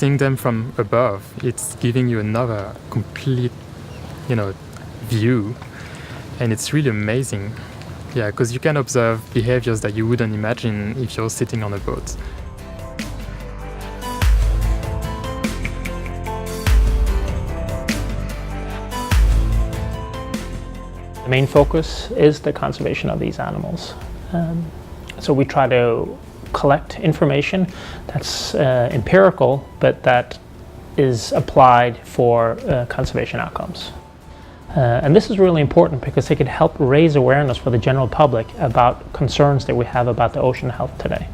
seeing them from above, it's giving you another complete, view, and it's really amazing. Yeah, because you can observe behaviors that you wouldn't imagine if you're sitting on a boat. The main focus is the conservation of these animals. So we try to collect information that's empirical, but that is applied for conservation outcomes. And this is really important because it can help raise awareness for the general public about concerns that we have about the ocean health today.